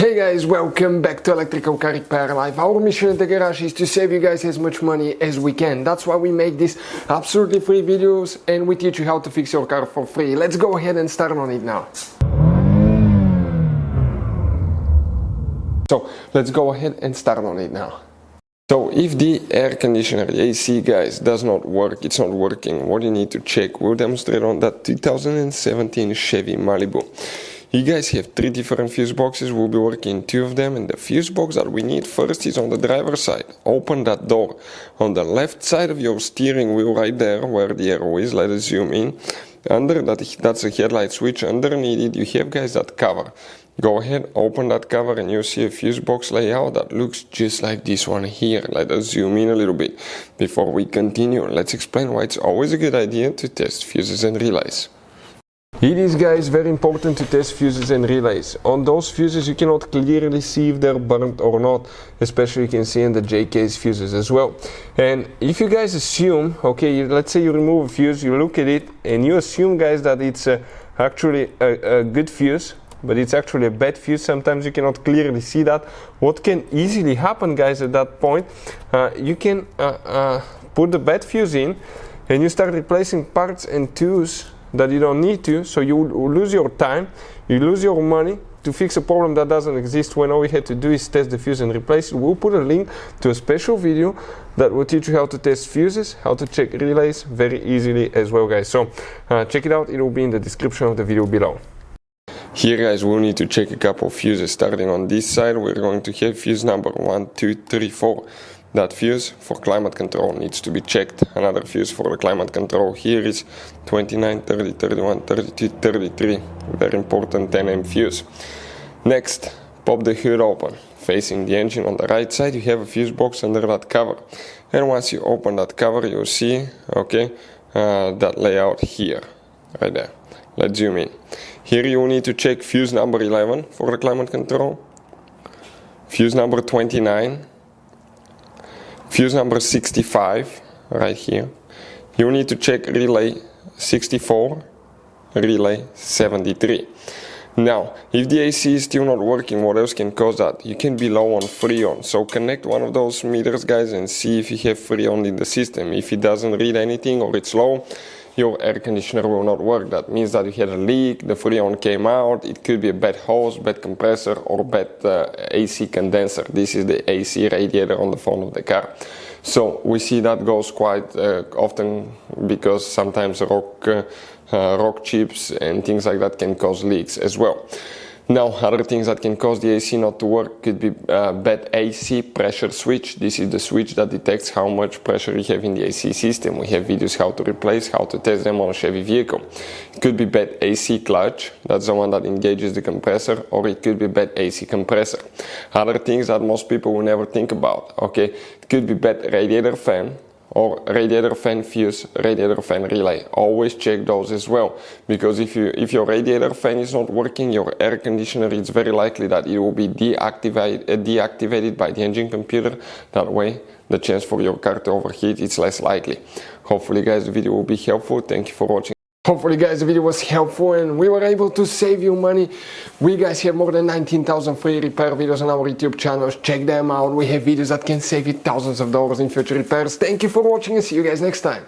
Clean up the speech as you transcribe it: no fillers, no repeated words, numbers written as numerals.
Hey guys, welcome back to Electrical Car Repair Live. Our mission at the garage is to save you guys as much money as we can. That's why we make these absolutely free videos and we teach you how to fix your car for free. Let's go ahead and start on it now. So let's go ahead and start on it now. So if the air conditioner, the AC guys, does not work, it's not working, what you need to check, we'll demonstrate on that 2017 Chevy Malibu. You guys have three different fuse boxes, we'll be working two of them, and the fuse box that we need first is on the driver's side. Open that door. On the left side of your steering wheel right there, where the arrow is, let us zoom in. Under that's a headlight switch, underneath it you have guys that cover. Go ahead, open that cover and you'll see a fuse box layout that looks just like this one here. Let us zoom in a little bit. Before we continue, let's explain why it's always a good idea to test fuses and relays. It is, guys, very important to test fuses and relays. On those fuses you cannot clearly see if they're burnt or not, especially you can see in the J-case fuses as well. And if you guys assume, okay, let's say you remove a fuse, you look at it and you assume, guys, that it's actually a good fuse, but it's actually a bad fuse. Sometimes you cannot clearly see that. What can easily happen, guys, at that point, you can put the bad fuse in and you start replacing parts and tools that you don't need to, so you lose your time, you lose your money to fix a problem that doesn't exist, when all we had to do is test the fuse and replace it. We'll put a link to a special video that will teach you how to test fuses, how to check relays very easily as well, guys. So check it out, it will be in the description of the video below. Here, guys, we'll need to check a couple of fuses. Starting on this side, we're going to have fuse number 1, 2, 3, 4. That fuse for climate control needs to be checked. Another fuse for the climate control here is 29, 30, 31, 32, 33. Very important 10 fuse. Next, pop the hood open. Facing the engine on the right side, you have a fuse box under that cover. And once you open that cover, you'll see, okay, that layout here, right there. Let's zoom in. Here you will need to check fuse number 11 for the climate control. Fuse number 29. Fuse number 65, right here. You need to check relay 64, relay 73. Now, if the AC is still not working, what else can cause that? You can be low on Freon. So connect one of those meters, guys, and see if you have Freon in the system. If it doesn't read anything or it's low, your air conditioner will not work. That means that you had a leak, the Freon came out, it could be a bad hose, bad compressor, or bad AC condenser. This is the AC radiator on the front of the car. So we see that goes quite often because sometimes rock chips and things like that can cause leaks as well. Now, other things that can cause the AC not to work could be bad AC pressure switch. This is the switch that detects how much pressure you have in the AC system. We have videos how to replace, how to test them on a Chevy vehicle. It could be bad AC clutch, that's the one that engages the compressor, or it could be bad AC compressor. Other things that most people will never think about, okay, it could be bad radiator fan, or radiator fan fuse, radiator fan relay. Always check those as well, because if your radiator fan is not working, your air conditioner, it's very likely that it will be deactivated by the engine computer. That way the chance for your car to overheat is less likely. Hopefully, guys, the video will be helpful. Thank you for watching. Hopefully, guys, the video was helpful and we were able to save you money. We, guys, have more than 19,000 free repair videos on our YouTube channels. Check them out. We have videos that can save you thousands of dollars in future repairs. Thank you for watching and see you guys next time.